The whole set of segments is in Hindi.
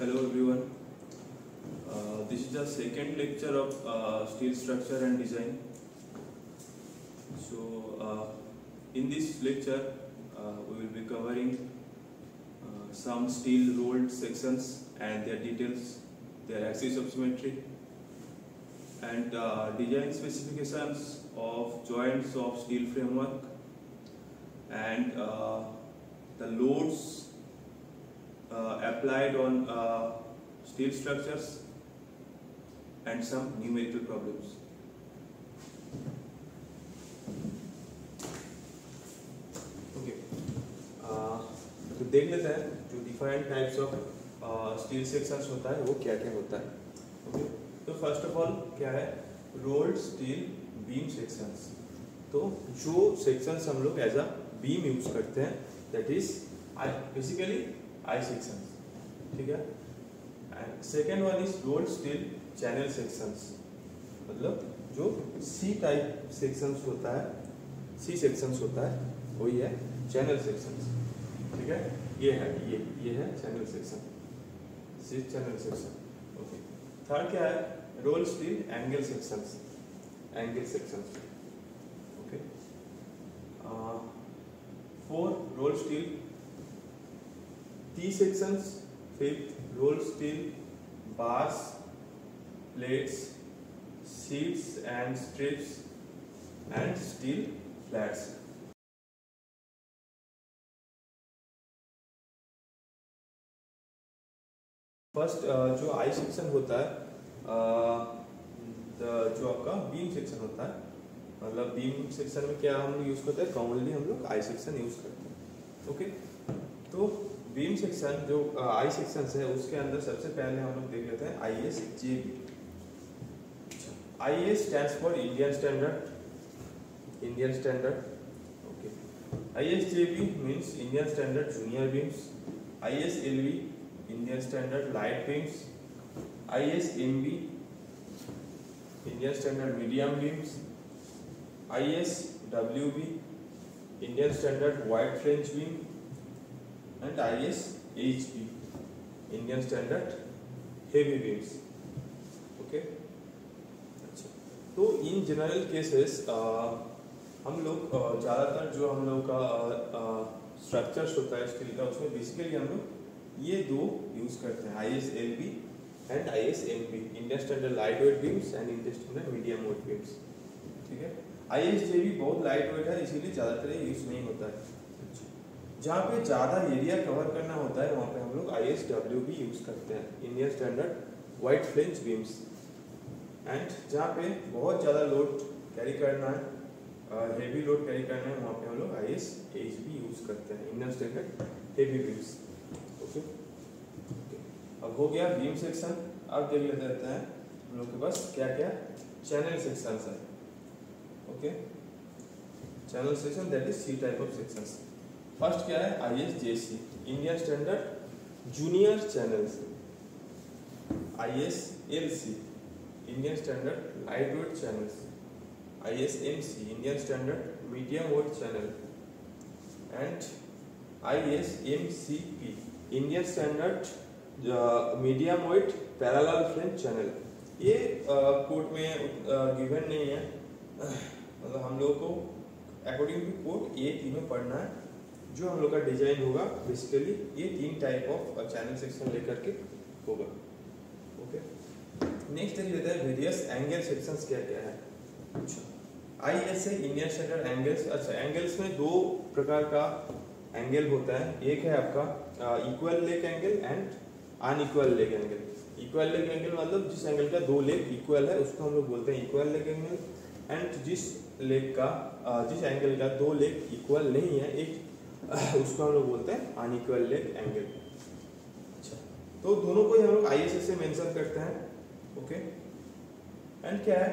Hello everyone. This is the second lecture of steel structure and design. In this lecture, we will be covering some steel rolled sections and their details, their axis of symmetry, and design specifications of joints of steel framework, and the loads applied on steel structures, and some numerical problems. Okay, तो देख लेते हैं जो defined types of steel sections होता है वो क्या क्या होता है. ओके, तो फर्स्ट ऑफ ऑल क्या है रोल्ड स्टील बीम सेक्शंस. तो जो सेक्शंस हम लोग एज अ बीम यूज करते हैं that is basically I sections. ठीक है. And second one is rolled steel channel sections, मतलब जो सी टाइप सेक्शंस होता है, सी सेक्शंस होता है वही है चैनल सेक्शंस. ठीक है, ये है चैनल सेक्शन, सी चैनल सेक्शन. ओके. थर्ड क्या है rolled steel angle sections, angle sections. Okay. Four rolled steel T sections. Fifth, rolled steel bars, plates, sheets and strips, and steel flats. First जो आई सेक्शन होता है, जो आपका बीम सेक्शन होता है, मतलब बीम सेक्शन में क्या हम लोग यूज करते हैं, कॉमनली हम लोग आई सेक्शन यूज करते हैं. ओके. तो बीम सेक्शन जो आई सेक्शन है उसके अंदर सबसे पहले हम लोग देख लेते हैं ISJB. IS stands for Indian standard, Indian standard. Okay. ISJB means Indian standard junior beams. ISLB Indian standard light beams. ISMB Indian standard medium beams. ISWB Indian standard wide flange beam. And ISHB Indian Standard Heavy Beams. Okay. अच्छा, तो इन जनरल केसेस हम लोग ज़्यादातर जो हम लोग का स्ट्रक्चर्स होता है स्टील का उसमें बेसिकली हम लोग ये दो यूज करते हैं ISLB and ISMB Indian standard light wait beams and Indian standard medium wait beams. ठीक है. ISJB बहुत लाइट वेट है इसीलिए ज़्यादातर यूज नहीं होता है. जहाँ पे ज़्यादा एरिया कवर करना होता है वहाँ पे हम लोग ISWB यूज करते हैं Indian standard wide flange beams. And जहाँ पे बहुत ज़्यादा लोड कैरी करना है, हेवी लोड कैरी करना है, वहाँ पे हम लोग ISHB यूज करते हैं Indian standard heavy beams. Okay. अब हो गया बीम सेक्शन. अब देख लेते हैं हम लोग के पास क्या क्या चैनल सेक्शन है. Okay. Channel section that is C type of sections. First क्या है ISJC Indian standard junior channels. ISLC Indian standard light weight channels. ISMC Indian standard medium weight channel. And ISMCP Indian standard medium weight parallel flange channel. ये कोड में गिवन नहीं है, मतलब हम लोग को अकॉर्डिंग टू कोड ये तीनों पढ़ना है. जो हम लोग का डिजाइन होगा बेसिकली ये तीन टाइप ऑफ चैनल सेक्शन लेकर के होगा. ओके. नेक्स्ट देख लेते हैं वेरियस एंगल सेक्शंस क्या क्या है. अच्छा, ISA इंडियन स्टैंडर्ड एंगल्स. अच्छा, एंगल्स में दो प्रकार का एंगल होता है. एक है आपका equal leg angle and unequal leg angle. Equal leg angle मतलब जिस एंगल का दो लेग इक्वल है उसको हम लोग बोलते हैं इक्वल लेग एंगल. एंड जिस एंगल का दो लेग इक्वल नहीं है एक उसको हम लोग बोलते हैं अनइक्वल लेग एंगल. अच्छा, तो दोनों को ही हम लोग ISA से मेंशन करते हैं. ओके. एंड क्या है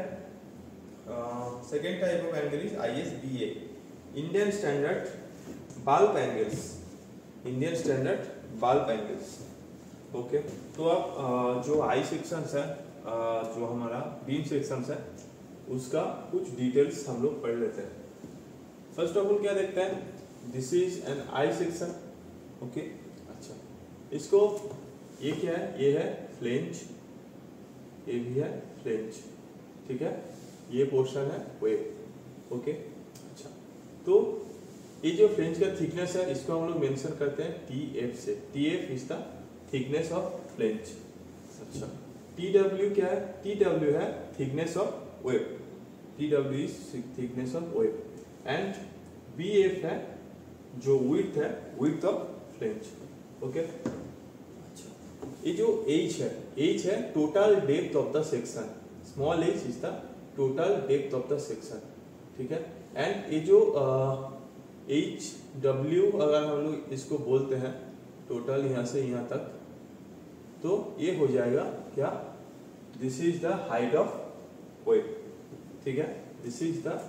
second type of angle is ISBA Indian standard bulb angles. Indian standard bulb angles. Okay. तो अब जो आई सेक्शंस है, जो हमारा बीम सेक्शंस है उसका कुछ डिटेल्स हम लोग पढ़ लेते हैं. फर्स्ट ऑफ ऑल क्या देखते हैं, this is an I section. Okay. अच्छा, इसको ये क्या है, ये है फ्लेंज, ये भी है फ्लेंज, ठीक है, ये पोर्शन है वेब। ओके, अच्छा, तो ये जो फ्लेंज का थिकनेस है इसको हम लोग मेंशन करते हैं TF से। TF is the thickness of flange. अच्छा, TW क्या है, TW है thickness of web, TW is thickness of web, and BF है जो विड्थ है, विड्थ ऑफ फ्लेंज। ओके, अच्छा, ये जो H है total depth of the section, small h is the total depth of the section, ठीक है। एंड ये जो HW अगर हम लोग इसको बोलते हैं टोटल यहाँ से यहाँ तक, तो ये हो जाएगा क्या, this is the height of web, ठीक है, this is the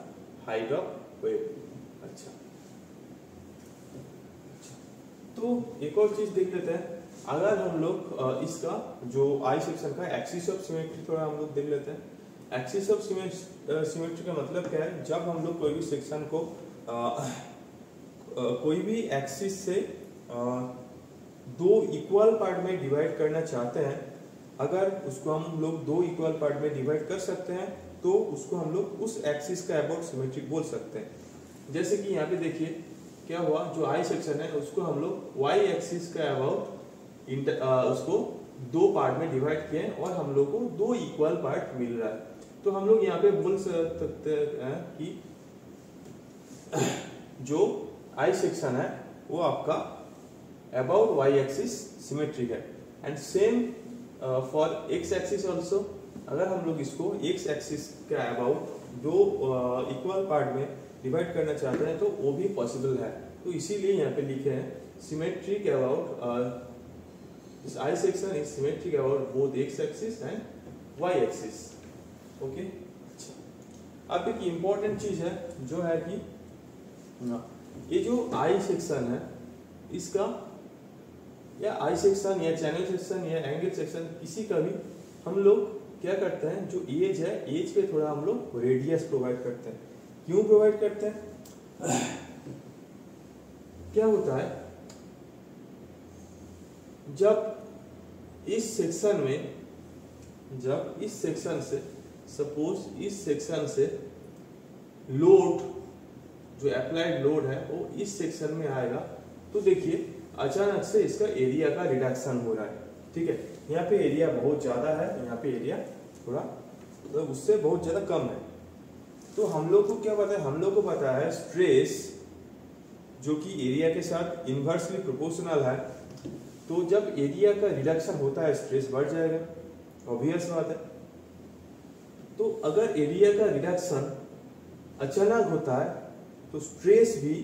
height of web. अच्छा, तो एक और चीज देख लेते हैं, अगर हम लोग इसका जो आई सेक्शन का एक्सिस ऑफ सिमेट्री थोड़ा हम लोग देख लेते हैं। एक्सिस ऑफ सिमेट्री का मतलब क्या है, जब हम लोग कोई भी सेक्शन को कोई भी एक्सिस से दो इक्वल पार्ट में डिवाइड करना चाहते हैं, अगर उसको हम लोग दो इक्वल पार्ट में डिवाइड कर सकते हैं तो उसको हम लोग उस एक्सिस का अबाउट सिमेट्रिक बोल सकते हैं। जैसे कि यहाँ पे देखिए क्या हुआ, जो आई सेक्शन है उसको हम लोग वाई एक्सिस का अबाउट उसको दो पार्ट में डिवाइड किए और हम लोग को दो इक्वल पार्ट मिल रहा है। तो हम लोग यहाँ पे बोल सकते हैं कि जो आई सेक्शन है वो आपका अबाउट वाई एक्सिस सिमेट्रिक है, and same for x axis also. अगर हम लोग इसको एक्स एक्सिस का अबाउट दो इक्वल पार्ट में डिवाइड करना चाहते हैं तो वो भी पॉसिबल है। तो इसीलिए यहाँ पे लिखे हैं symmetric about this I section is symmetric about both X axis and Y axis. Okay, अच्छा, अब एक इम्पॉर्टेंट चीज है जो है कि ये जो आई सेक्शन है इसका, या आई सेक्शन या चैनल सेक्शन या एंगल सेक्शन किसी का भी, हम लोग क्या करते हैं, जो एज है एज पे थोड़ा हम लोग रेडियस प्रोवाइड करते हैं। क्यों प्रोवाइड करते हैं, क्या होता है, जब इस सेक्शन में, जब इस सेक्शन से सपोज इस सेक्शन से लोड, जो अप्लाइड लोड है वो इस सेक्शन में आएगा, तो देखिए अचानक से इसका एरिया का रिडक्शन हो रहा है, ठीक है। यहाँ पे एरिया बहुत ज्यादा है, यहाँ पे एरिया थोड़ा तो उससे बहुत ज्यादा कम है। तो हम लोग को क्या पता है, हम लोग को पता है स्ट्रेस जो कि एरिया के साथ इनवर्सली प्रोपोर्शनल है। तो जब एरिया का रिडक्शन होता है स्ट्रेस बढ़ जाएगा, ऑब्वियस बात है। तो अगर एरिया का रिडक्शन अचानक होता है तो स्ट्रेस भी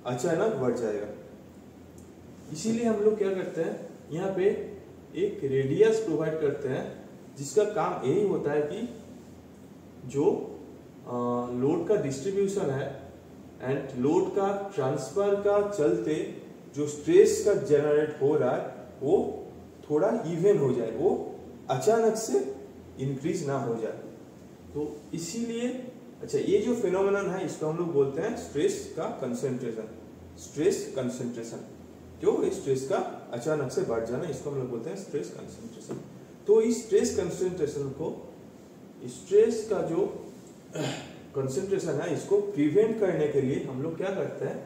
अचानक बढ़ जाएगा। इसीलिए हम लोग क्या करते हैं, यहाँ पे एक रेडियस प्रोवाइड करते हैं जिसका काम यही होता है कि जो लोड का डिस्ट्रीब्यूशन है एंड लोड का ट्रांसफर का चलते जो स्ट्रेस का जनरेट हो रहा है वो थोड़ा इवन हो जाए, वो अचानक से इंक्रीज ना हो जाए। तो इसीलिए अच्छा, ये जो फिनोमेनन है इसको हम लोग बोलते हैं स्ट्रेस का कंसंट्रेशन। स्ट्रेस कंसंट्रेशन, जो स्ट्रेस का अचानक से बढ़ जाना, इसको हम लोग बोलते हैं स्ट्रेस कंसंट्रेशन। तो इस स्ट्रेस कंसंट्रेशन को, स्ट्रेस का जो कंसंट्रेशन है इसको प्रिवेंट करने के लिए हम लोग क्या करते हैं,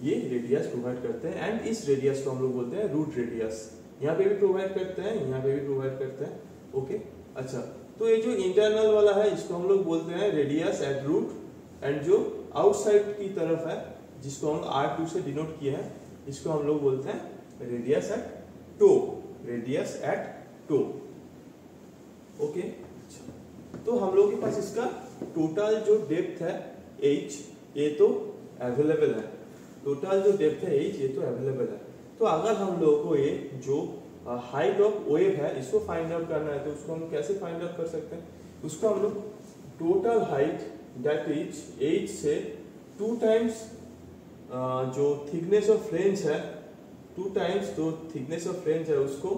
ये रेडियस प्रोवाइड करते हैं, एंड इस रेडियस को हम लोग बोलते हैं रूट रेडियस। यहाँ पे भी प्रोवाइड करते हैं, यहाँ पे भी प्रोवाइड करते हैं। ओके, अच्छा, तो ये जो इंटरनल वाला है इसको हम लोग बोलते हैं रेडियस एट रूट, एंड जो आउटसाइड की तरफ है जिसको हम R2 से डिनोट किए हैं इसको हम लोग बोलते हैं radius at toe, radius at toe. Okay, तो हम लोग के पास इसका टोटल जो डेप्थ है h, ये तो अवेलेबल है, टोटल जो डेप्थ है h ये तो अवेलेबल है। तो अगर हम लोग को ये जो हाइट ऑफ वेव है इसको फाइंड आउट करना है तो उसको हम कैसे फाइंड आउट कर सकते हैं, उसको हम लोग total height that is h से 2 टाइम्स जो थिकनेस ऑफ फ्लेंज है, 2 टाइम्स जो थिकनेस ऑफ फ्लेंज है उसको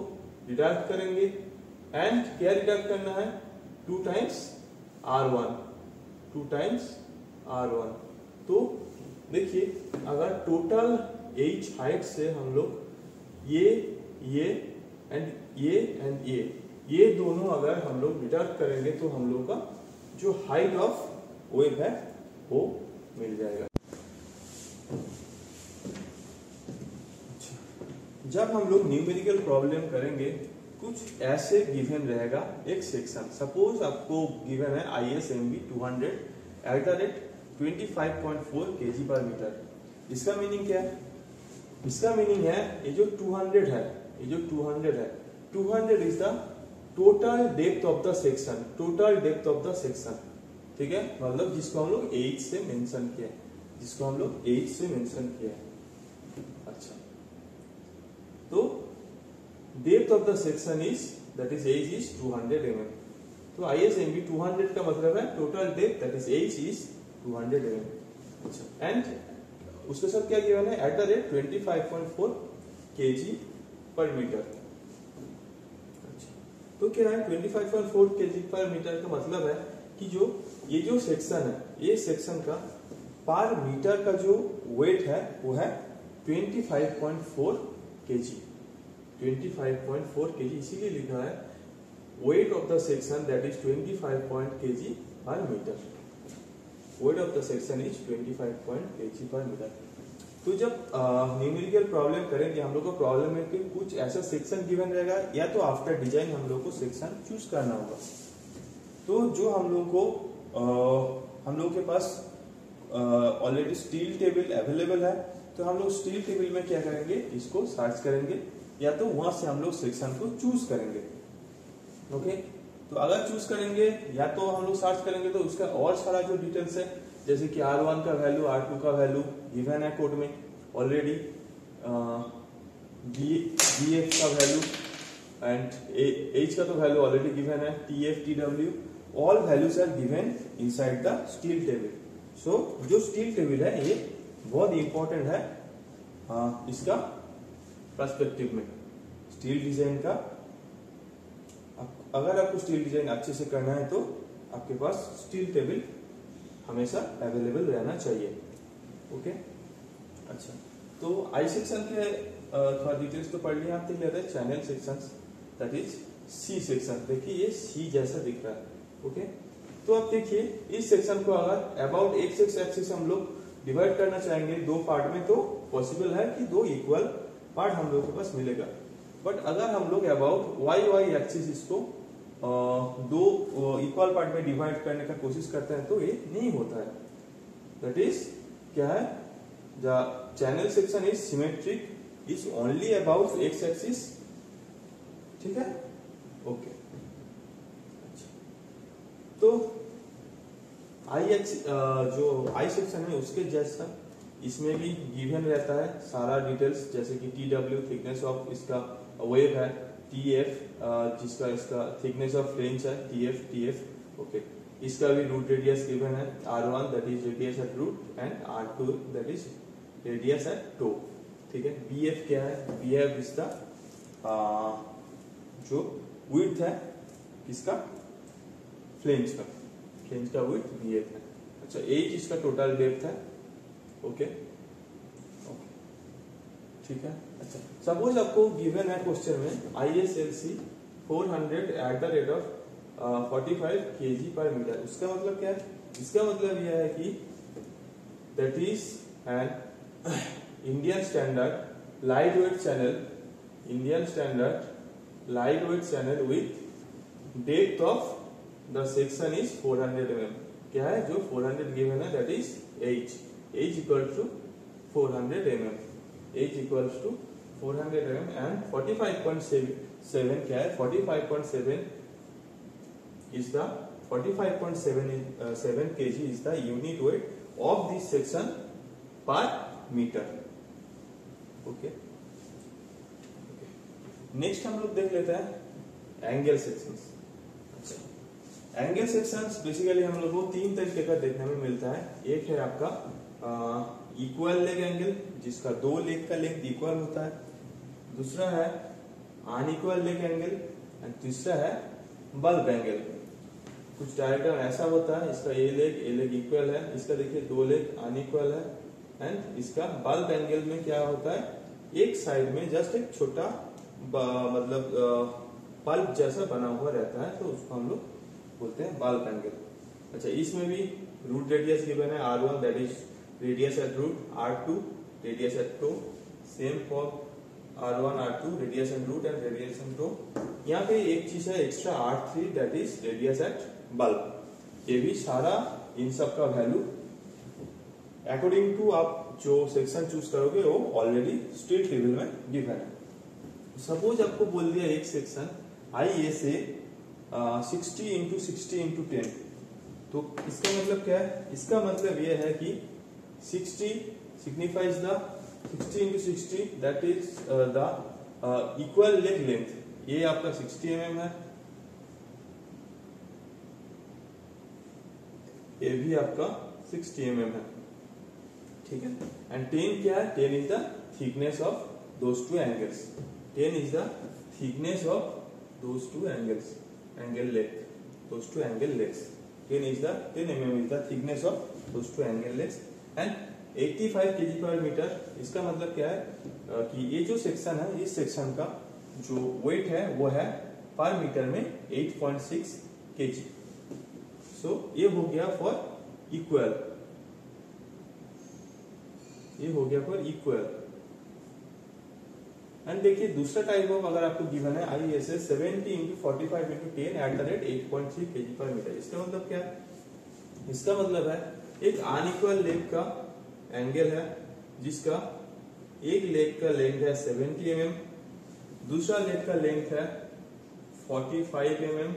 डिडक्ट करेंगे, एंड क्या डिडक्ट करना है, 2 टाइम्स R1, 2 टाइम्स R1। तो देखिए अगर टोटल h हाइट से हम लोग ये एंड ये दोनों अगर हम लोग डिडक्ट करेंगे तो हम लोग का जो हाइट ऑफ वेव है वो मिल जाएगा। जब हम लोग न्यूमेरिकल प्रॉब्लम करेंगे कुछ ऐसे गिवन रहेगा एक सेक्शन, सपोज आपको गिवन है ISMB 200 eight the rate 25.4 kg per metre. इसका मीनिंग क्या है? इसका मीनिंग है ये जो 200 है, 200 is the total depth of the section, total depth of the section, ठीक है, मतलब जिसको हम लोग H से मेंशन किया है, जिसको हम लोग H से मेंशन किया है। अच्छा, तो depth of the section is that is H is 200 mm। तो ISMB 200 का मतलब है total depth that is H is 200 mm। अच्छा, एंड उसके साथ क्या गिवन है? Eight the rate 25.4 kg per metre. अच्छा, तो क्या है 25.4 kg पर मीटर का मतलब है कि जो ये जो सेक्शन है, ये सेक्शन का पर मीटर का जो वेट है वो है 25.4 kg, 25.4 kg, इसीलिए लिखा है weight of the section that is 25 kg per meter, weight of the section is 25 kg per meter। तो जब न्यूमेरिकल प्रॉब्लम करेंगे हम लोग को प्रॉब्लम में कुछ ऐसा सेक्शन गिवन रहेगा या तो आफ्टर डिजाइन हम लोग को सेक्शन चूज करना होगा। तो जो हम लोग को हम लोग के पास ऑलरेडी स्टील टेबल अवेलेबल है, तो हम लोग स्टील टेबल में क्या करेंगे, इसको सर्च करेंगे या तो वहां से हम लोग सेक्शन को चूज करेंगे। ओके, तो अगर चूज करेंगे या तो हम लोग सर्च करेंगे तो उसका और सारा जो डिटेल्स है, जैसे कि R1 का वैल्यू, R2 का वैल्यू गिवन है कोड में ऑलरेडी, BF का वैल्यू एंड H का तो वैल्यू ऑलरेडी गिवन है, TF, TW all values are given inside the steel table. So जो स्टील टेबल है ये बहुत इंपॉर्टेंट है इसका पर्सपेक्टिव में, स्टील डिजाइन का। अगर आपको स्टील डिजाइन अच्छे से करना है तो आपके पास स्टील टेबल हमेशा अवेलेबल रहना चाहिए। ओके, अच्छा, तो आई सेक्शन के थोड़ा डिटेल्स तो पढ़ लिया, आप देख लेते हैं channel sections, that is C section. देखिए ये सी जैसा दिख रहा है। ओके, तो अब देखिए इस सेक्शन को अगर अबाउट एक्स एक्सिस हम लोग डिवाइड करना चाहेंगे दो पार्ट में, तो पॉसिबल है कि दो इक्वल पार्ट हम लोग के पास मिलेगा। बट अगर हम लोग अबाउट वाई एक्सिस इसको दो इक्वल पार्ट में डिवाइड करने का कोशिश करते हैं तो ये नहीं होता है। दैट इज क्या है, the channel section is symmetric is only about x axis, ठीक है। ओके, तो जो आई सेक्शन है उसके जैसा इसमें भी गिवन रहता है सारा डिटेल्स, जैसे कि TW थिकनेस ऑफ इसका वेव है, TF जिसका इसका थिकनेस ऑफ फ्लेंज है, TF। ओके, इसका भी रूट रेडियस गिवन है, R1 that is radius at root and R2 that is radius at toe, ठीक है। BF क्या है? BF इज द जो विड्थ है किसका, फ्लेंज का विड्थ BF है। अच्छा, H इसका टोटल डेप्थ है। ओके, ठीक है। अच्छा, सपोज आपको गिवन है क्वेश्चन में ISLC 400 at the rate of 45 kg per meter. उसका मतलब क्या है? इसका मतलब यह है कि that is an Indian standard light weight channel with depth of the section is 400 mm। क्या है जो 400 गिवन है, that is H equal to 400 mm, H equals to 400 mm and 45.7 क्या है, 45.7 is the 45.7 kg is the unit weight of this section per meter। Okay, next हम लोग देख लेते हैं एंगल सेक्शंस। अच्छा, एंगल सेक्शंस बेसिकली हम लोग को तीन तरीके का देखने में मिलता है। एक है आपका इक्वल लेग एंगल, जिसका दो लेग का लेंथ इक्वल होता है। दूसरा है अनइक्वल लेग एंगल एंड तीसरा है बल्ब एंगल। कुछ डायग्राम ऐसा होता है, इसका ए लेग इक्वल है, इसका देखिए दो लेग अनइक्वल है एंड इसका बल्ब एंगल में क्या होता है, एक साइड में जस्ट एक छोटा मतलब पल्प जैसा बना हुआ रहता है, तो उसको हम लोग बोलते हैं बल्ब एंगल। अच्छा, इसमें भी रूट रेडियस गिवन है R1 that is radius at root, R2 radius at toe, same for R1 R2 radius at root and radius at toe. यहाँ पे एक चीज है extra R3 that is radius at bulb. ये भी सारा इन सब का वैल्यू अकॉर्डिंग टू आप जो सेक्शन चूज करोगे वो ऑलरेडी स्टील टेबल में गिवन है। सपोज आपको बोल दिया एक सेक्शन ISA 60 इंटू 60 इंटू 10, तो इसका मतलब क्या है? इसका मतलब यह है कि 60 signifies the 60 into 60 that is the equal leg length. ये आपका 60 mm है, ये भी आपका 60 mm है, ठीक है। एंड 10 क्या है? 10 is the thickness of those two angles. 10 is the thickness of those two angles, angle length, those two angle lengths. 10 mm is the thickness of those two angle lengths and 85 kg per meter। इसका मतलब क्या है कि ये जो सेक्शन है, इस सेक्शन का जो वेट है वो है पर मीटर में 8.6 kg। सो ये हो गया फॉर इक्वल, ये हो गया फॉर इक्वल। एंड देखिए दूसरा टाइप ऑफ अगर आपको गिवन है ISA 70 into 45 into 10 eight the rate 8.3 kg per metre. इसका मतलब क्या है? इसका मतलब है एक अनइक्वल लेग का एंगल है जिसका एक लेग का लेंथ है 70 mm, दूसरा लेग का लेंथ है 45 mm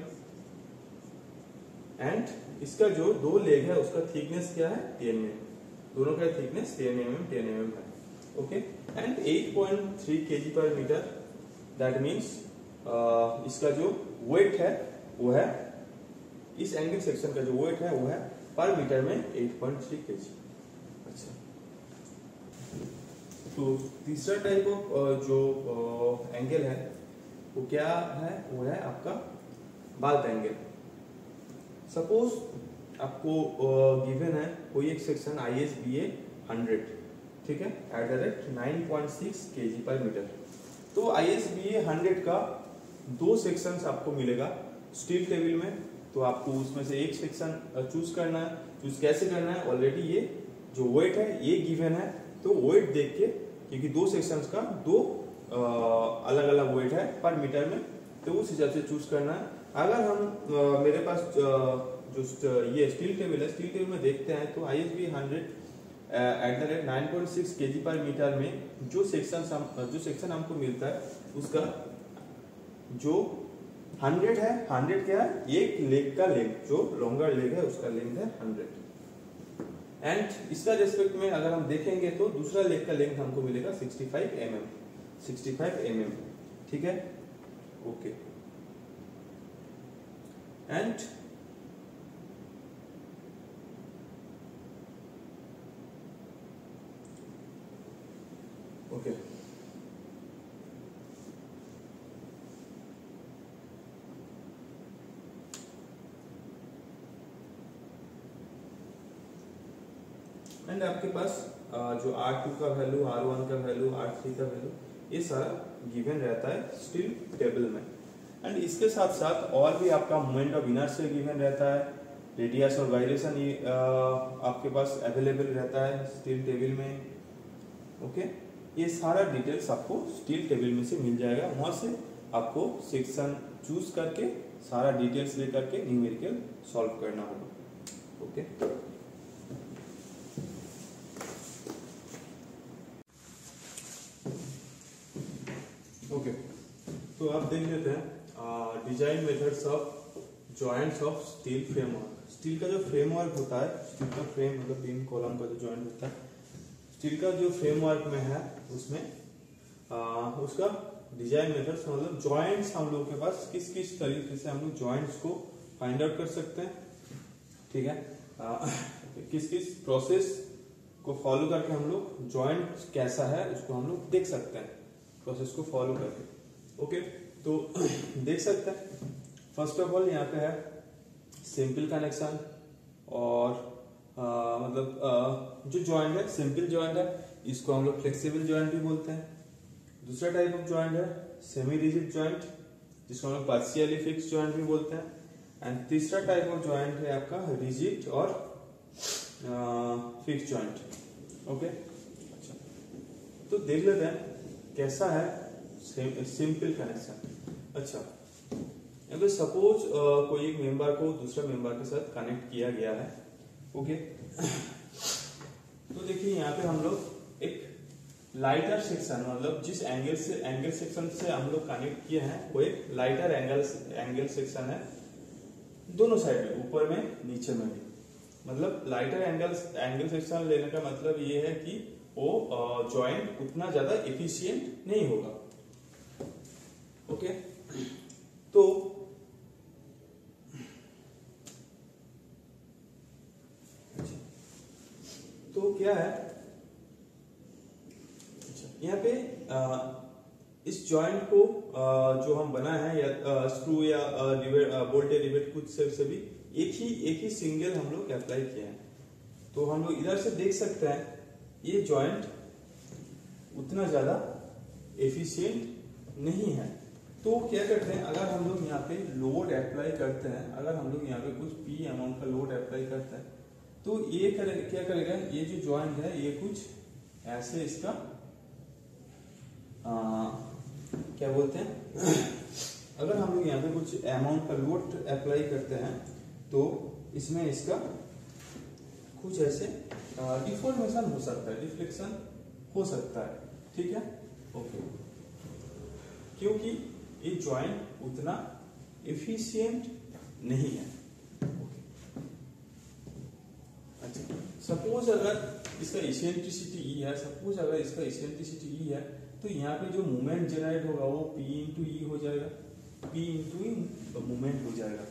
एंड इसका जो दो लेग है उसका थिकनेस क्या है? 10 mm। दोनों का थिकनेस 10 mm है, okay. And 8.3 kg per metre that means इसका जो वेट है वो है, इस एंगल सेक्शन का जो वेट है वो है पर मीटर में 8.3 kg। अच्छा, तो तीसरा टाइप ऑफ जो एंगल है वो क्या है? वो है आपका बल्ब एंगल। सपोज आपको गिवन है कोई एक सेक्शन ISBA 100, ठीक है, eight the rate 9.6 kg per metre. तो ISBA 100 का दो सेक्शंस आपको मिलेगा स्टील टेबल में, तो आपको उसमें से एक सेक्शन चूज करना है। चूज कैसे करना है? ऑलरेडी ये जो वेट है ये गिवन है, तो वेट देख के, क्योंकि दो सेक्शंस का दो अलग अलग वेट है पर मीटर में, तो उस हिसाब से चूज करना है। अगर हम मेरे पास जो ये स्टील टेबल है, स्टील टेबल में देखते हैं तो ISBA 100 eight the rate 9.6 kg per metre में जो सेक्शन हमको मिलता है उसका जो 100 है, 100 क्या है? एक लेग का लेंथ, जो लॉन्गर लेग है उसका लेंथ है 100। एंड इसका रेस्पेक्ट में अगर हम देखेंगे तो दूसरा लेग का लेंथ हमको मिलेगा 65 mm, ठीक है, ओके। एंड ओके, एंड आपके पास जो R2 का वैल्यू, R1 का वैल्यू, R3 का वैल्यू, ये सारा गिवन रहता है स्टील टेबल में। एंड इसके साथ साथ और भी आपका मोमेंट ऑफ इनर्शिया गिवन रहता है, रेडियस और वाइब्रेशन आपके पास अवेलेबल रहता है स्टील टेबल में, ओके। ये सारा डिटेल्स आपको स्टील टेबल में से मिल जाएगा, वहां से आपको सेक्शन चूज करके सारा डिटेल्स लेकर के न्यूमेरिकल सॉल्व करना होगा, ओके। ओके, तो आप देख लेते हैं design methods of joints of steel framework. Steel का जो फ्रेमवर्क होता है, स्टील का फ्रेम मतलब 3 कॉलम का जो जॉइंट होता है, स्टील का जो फ्रेमवर्क में है उसमें उसका डिजाइन मेथड्स मतलब जॉइंट्स हम लोग के पास किस किस तरीके से हम लोग जॉइंट्स को फाइंड आउट कर सकते हैं, ठीक है। किस किस प्रोसेस को फॉलो करके हम लोग जॉइंट कैसा है उसको हम लोग देख सकते हैं, प्रोसेस को फॉलो करके, ओके। तो देख सकते हैं फर्स्ट ऑफ ऑल यहाँ पे है सिंपल कनेक्शन, और जो जॉइंट है सिंपल जॉइंट है, इसको हम लोग फ्लेक्सिबल जॉइंट भी बोलते हैं। दूसरा टाइप ऑफ जॉइंट है सेमी रिजिड जॉइंट, जिसको हम लोग पार्शियली फिक्स जॉइंट भी बोलते हैं। एंड तीसरा टाइप ऑफ जॉइंट है आपका रिजिड और फिक्स जॉइंट। ओके, अच्छा, तो देख लेते हैं कैसा है सिंपल कनेक्शन। अच्छा, अगर सपोज कोई एक मेंबर को दूसरा मेंबर के साथ कनेक्ट किया गया है, ओके, तो देखिए यहाँ पे हम लोग एक लाइटर सेक्शन, मतलब जिस एंगल सेक्शन से हम लोग कनेक्ट किए हैं वो एक लाइटर एंगल सेक्शन है, दोनों साइड में, ऊपर में नीचे में भी। मतलब लाइटर एंगल सेक्शन लेने का मतलब ये है कि वो जॉइंट उतना ज्यादा एफिशिएंट नहीं होगा। ओके, तो क्या है यहाँ पे इस जॉइंट को जो हम बना है या स्क्रू या बोल्ट या रिवेट कुछ से भी एक ही सिंगल हम लोग अप्लाई किए हैं। तो हम लोग इधर से देख सकते हैं ये जॉइंट उतना ज्यादा एफिशिएंट नहीं है। तो क्या करते हैं, अगर हम लोग यहाँ पे लोड अप्लाई करते हैं, अगर हम लोग यहाँ पे कुछ P अमाउंट का लोड अप्लाई करते हैं, तो ये क्या करेगा, ये जो जॉइंट है ये कुछ ऐसे इसका क्या बोलते हैं, अगर हम लोग यहाँ पे कुछ अमाउंट का लोड अप्लाई करते हैं तो इसमें इसका कुछ ऐसे डिफॉर्मेशन हो सकता है, डिफ्लेक्शन हो सकता है, ठीक है। ओके, क्योंकि ये जॉइंट उतना एफिशिएंट नहीं है। अच्छा, सपोज अगर इसका इसेंट्रिसिटी ई है, सपोज अगर इसका इसेंट्रिसिटी ई है, तो यहाँ पे जो मूवमेंट जनरेट होगा वो P इंटू ई हो जाएगा, P इंटू ई मूवमेंट हो जाएगा।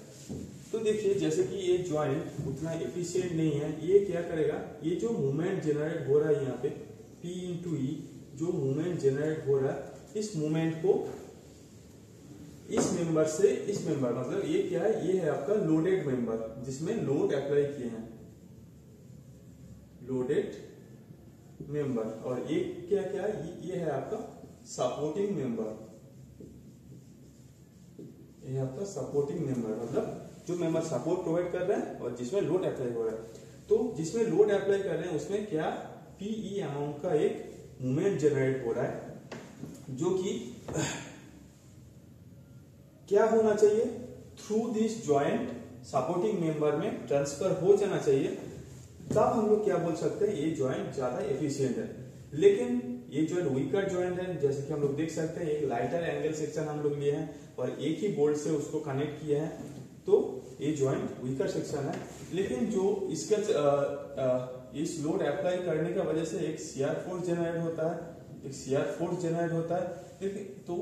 तो देखिए जैसे कि ये जॉइंट उतना एफिशिएंट नहीं है, ये क्या करेगा, ये जो मूवमेंट जनरेट हो रहा है यहाँ पे P इंटू ई, जो मूवमेंट जनरेट हो रहा है, इस मूवमेंट को इस मेंबर से इस मेंबर, मतलब ये क्या है, ये है आपका लोडेड मेंबर जिसमें लोड अप्लाई किए हैं, लोडेड मेंबर, और ये क्या क्या है, ये है आपका सपोर्टिंग मेंबर, ये आपका सपोर्टिंग मेंबर, मतलब जो मेंबर सपोर्ट प्रोवाइड कर रहे हैं और जिसमें लोड अप्लाई हो रहा है। तो जिसमें लोड अप्लाई कर रहे हैं उसमें क्या PE अमाउंट का एक मूवमेंट जनरेट हो रहा है, जो कि क्या होना चाहिए, through this joint supporting member में ट्रांसफर हो जाना चाहिए। तब हम लोग क्या बोल सकते हैं, ये जॉइंट ज्यादा एफिशिएंट है। लेकिन ये जॉइंट वीकर जॉइंट है, जैसे कि हम लोग देख सकते हैं एक लाइटर एंगल सेक्शन हम लोग लिए हैं और एक ही बोल्ट से उसको कनेक्ट किए हैं, तो ये जॉइंट वीकर सेक्शन है। लेकिन जो इसका इस लोड अप्लाई करने की वजह से एक शियर फोर्स जनरेट होता है, एक शियर फोर्स जनरेट होता है, तो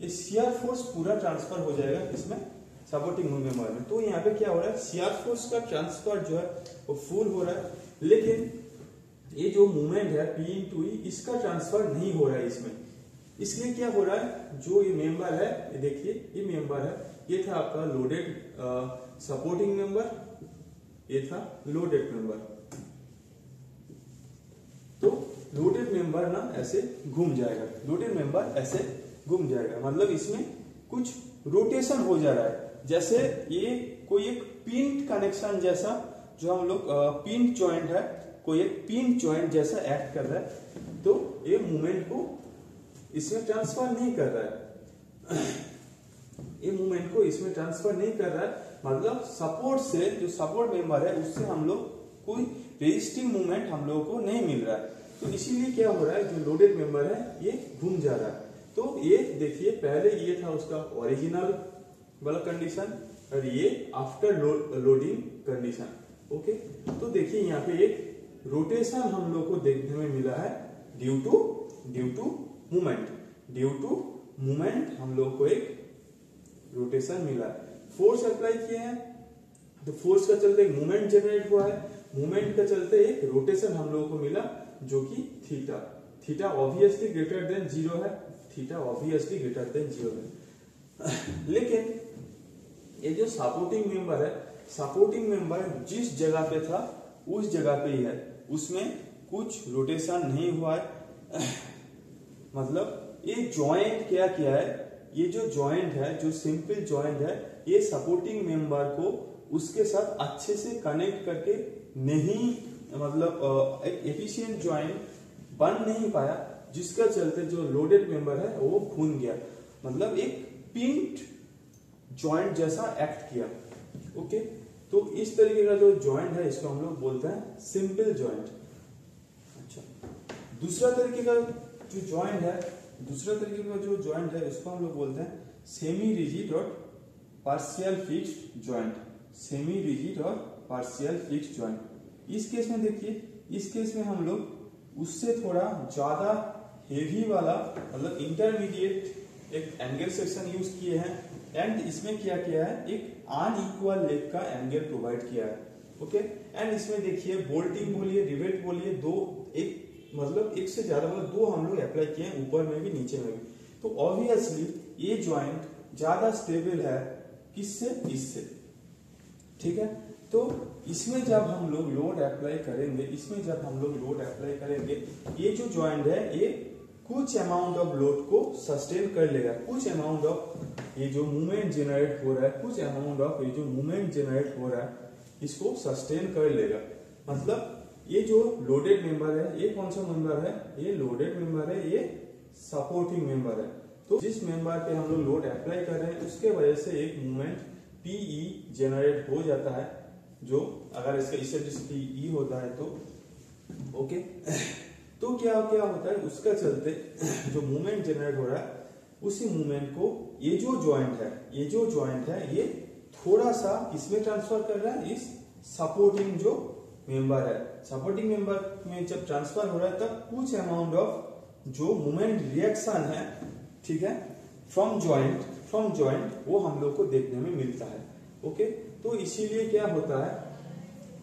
ये शियर फोर्स पूरा ट्रांसफर हो जाएगा इसमें सपोर्टिंग मेंबर में। तो यहाँ पे क्या हो रहा है, शियर फोर्स का ट्रांसफर जो है वो फुल हो रहा है, लेकिन ये जो मूवमेंट है P इंटू ई, इसका ट्रांसफर नहीं हो रहा है इसमें। इसलिए क्या हो रहा है, जो ये मेंबर है, ये देखिए ये मेंबर है, ये था आपका लोडेड सपोर्टिंग मेंबर, ये था लोडेड मेंबर। तो लोडेड मेंबर ना ऐसे घूम जाएगा, लोडेड मेंबर ऐसे घूम जाएगा, मतलब इसमें कुछ रोटेशन हो जा रहा है, जैसे ये कोई एक पिन कनेक्शन जैसा, जो हम लोग पिन जॉइंट है, कोई एक पिन जॉइंट जैसा एक्ट कर रहा है। तो ये मूवमेंट को इसमें ट्रांसफर नहीं कर रहा है, ये मूवमेंट को इसमें ट्रांसफर नहीं कर रहा है, मतलब सपोर्ट से, जो सपोर्ट मेंबर है उससे हम लोग कोई रेजिस्टिंग मूवमेंट हम लोगों को नहीं मिल रहा है। तो इसीलिए क्या हो रहा है, जो लोडेड मेंबर है ये घूम जा रहा है। तो ये देखिए पहले ये था उसका ओरिजिनल वाला कंडीशन और ये आफ्टर लोडिंग कंडीशन। ओके, तो देखिए यहाँ पे एक रोटेशन हम लोग को देखने में मिला है due to movement, due to movement हम लोग को एक रोटेशन मिला है। फोर्स अप्लाई किए हैं तो फोर्स का चलते एक मूवमेंट जनरेट हुआ है, मूवमेंट का चलते एक रोटेशन हम लोगों को मिला जो कि थीटा ऑब्वियसली ग्रेटर देन 0 है, थीटा ऑब्वियसली ग्रेटर देन 0 है। लेकिन ये जो सपोर्टिंग मेंबर है, सपोर्टिंग मेंबर जिस जगह पे था उस जगह पे ही है, उसमें कुछ रोटेशन नहीं हुआ है, मतलब ये जॉइंट क्या किया है, ये जो जॉइंट है, जो सिंपल जॉइंट है, ये सपोर्टिंग मेंबर को उसके साथ अच्छे से कनेक्ट करके नहीं, मतलब एक एफिशिएंट जॉइंट बन नहीं पाया, जिसका चलते जो लोडेड मेंबर है वो भून गया, मतलब एक पिंट जॉइंट जैसा एक्ट किया। ओके, तो इस तरीके का जो जॉइंट है इसको हम लोग बोलते हैं सिंपल जॉइंट। अच्छा, दूसरा तरीके का जो जॉइंट है, इसको हम लोग बोलते हैं सेमी रिजिड और partial fixed joint. Semi rigid और पार्शियल फिक्स्ड जॉइंट। इस केस में देखिए, इस केस में हम लोग उससे थोड़ा ज्यादा हेवी वाला, मतलब इंटरमीडिएट एक एंगल सेक्शन यूज किए हैं, एंड इसमें क्या किया है, एक अनइक्वल लेग का एंगल प्रोवाइड किया है। ओके, एंड इसमें देखिए बोल्टिंग बोलिए, रिवेट बोलिए, दो एक मतलब एक से ज्यादा, मतलब दो हम लोग अप्लाई किए हैं, ऊपर में भी नीचे में भी। तो ऑब्वियसली ये जॉइंट ज्यादा स्टेबल है किससे, इससे। ठीक है, तो इसमें जब हम लोग लोड अप्लाई करेंगे, ये जो जॉइंट है ये कुछ अमाउंट ऑफ लोड को सस्टेन कर लेगा, कुछ अमाउंट ऑफ ये जो मूवमेंट जनरेट हो रहा है, इसको सस्टेन कर लेगा। मतलब ये जो लोडेड मेंबर है, ये कौन सा मेंबर है, ये लोडेड मेंबर है, ये सपोर्टिंग मेंबर है। तो जिस मेंबर पे हम लोग लोड अप्लाई कर रहे हैं उसके वजह से एक मूवमेंट PE जनरेट हो जाता है, जो अगर इसका इसेंट्रिसिटी E होता है तो। ओके, तो क्या होता है, उसका चलते जो मूवमेंट जनरेट हो रहा है, उसी मूवमेंट को ये जो जॉइंट है ये थोड़ा सा इसमें ट्रांसफर कर रहा है, इस सपोर्टिंग जो मेंबर है। सपोर्टिंग मेंबर में जब ट्रांसफर हो रहा है तब कुछ अमाउंट ऑफ जो मूवमेंट रिएक्शन है, ठीक है, फ्रॉम जॉइंट वो हम लोग को देखने में मिलता है। ओके, तो इसीलिए क्या होता है,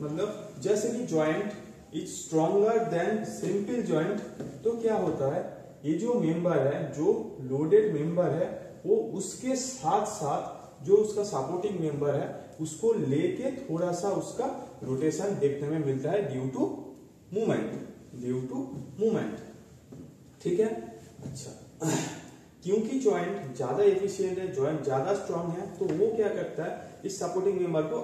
मतलब जैसे कि joint is stronger than simple joint, तो क्या होता है, ये जो मेंबर है, जो लोडेड मेंबर है, वो उसके साथ साथ जो उसका सपोर्टिंग मेंबर है उसको लेके थोड़ा सा उसका रोटेशन देखने में मिलता है ड्यू टू मूवमेंट। ठीक है, अच्छा, क्योंकि जॉइंट ज्यादा एफिशिएंट है, जॉइंट ज्यादा स्ट्रांग है, तो वो क्या करता है, इस सपोर्टिंग मेंबर को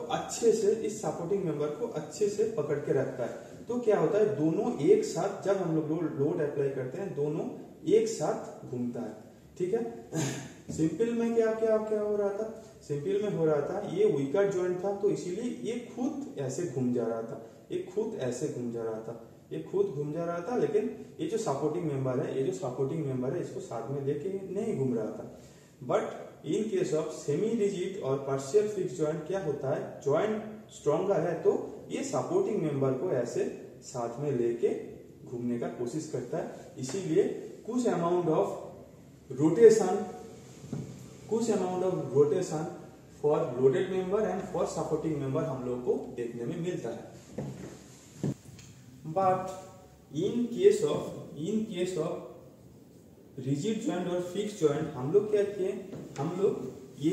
अच्छे से पकड़ के रखता है। तो क्या होता है, दोनों एक साथ, जब हम लोग लोड अप्लाई करते हैं, दोनों एक साथ घूमता है। ठीक है, सिंपल में क्या हो रहा था, सिंपल में हो रहा था, ये वीकर जॉइंट था, तो इसीलिए ये खुद ऐसे घूम जा रहा था, लेकिन ये जो सपोर्टिंग मेंबर है, इसको साथ में लेके नहीं घूम रहा था। But in case of semi rigid और पार्शियल फिक्स जॉइंट क्या होता है, जॉइंट स्ट्रॉन्गर है तो ये सपोर्टिंग मेंबर को ऐसे साथ में लेके घूमने का कोशिश करता है। इसीलिए कुछ amount of rotation for loaded member and for supporting member हम लोग को देखने में मिलता है। But in case of rigid joint और फिक्स जॉइंट हम लोग क्या किए, हम लोग ये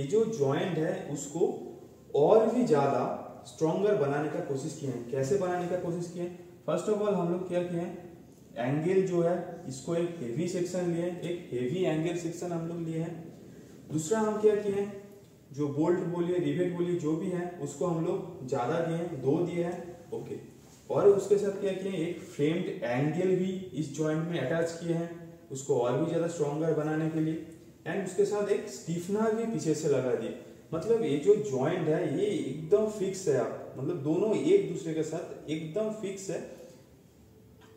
जो जॉइंट है उसको और भी ज्यादा स्ट्रॉन्गर बनाने का कोशिश किए हैं। कैसे बनाने का कोशिश किए, फर्स्ट ऑफ ऑल हम लोग क्या किए, एंगल जो है इसको एक हेवी सेक्शन लिए, एक हेवी एंगल सेक्शन हम लोग लिए हैं। दूसरा हम क्या किए, जो बोल्ट बोलिए, रिवेट बोलिए, जो भी है उसको हम लोग ज्यादा दिए हैं, 2 दिए हैं। ओके, और उसके साथ क्या किए, एक फ्रेम्ड एंगल भी इस जॉइंट में अटैच किए हैं, उसको और भी ज्यादा स्ट्रॉन्गर बनाने के लिए। एंड उसके साथ एक स्टीफनर भी पीछे से लगा दिए। मतलब ये जो जॉइंट है ये एकदम फिक्स है, मतलब दोनों एक दूसरे के साथ एकदम फिक्स है,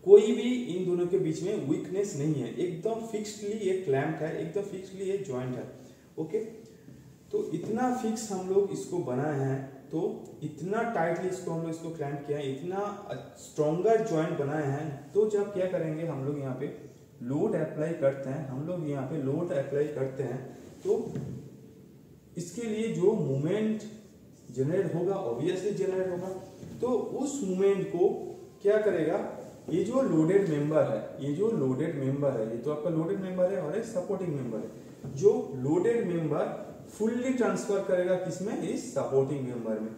कोई भी इन दोनों के बीच में वीकनेस नहीं है, एकदम फिक्सली ये क्लैम्प है, एकदम फिक्सली ये जॉइंट है। ओके, तो इतना फिक्स हम लोग इसको बनाए हैं, तो इतना टाइटली हम लोग इसको क्लैम्प किया है, इतना स्ट्रॉन्गर जॉइंट बनाए हैं। तो जब क्या करेंगे, हम लोग यहाँ पे लोड अप्लाई करते हैं, तो इसके लिए जो मूवमेंट जनरेट होगा, ऑब्वियसली जनरेट होगा, तो उस मूवमेंट को क्या करेगा, ये जो लोडेड मेंबर है, ये तो आपका लोडेड मेंबर है और एक सपोर्टिंग मेंबर है। जो लोडेड मेंबर फुल्ली ट्रांसफर करेगा किसमें, इस सपोर्टिंग मेंबर में।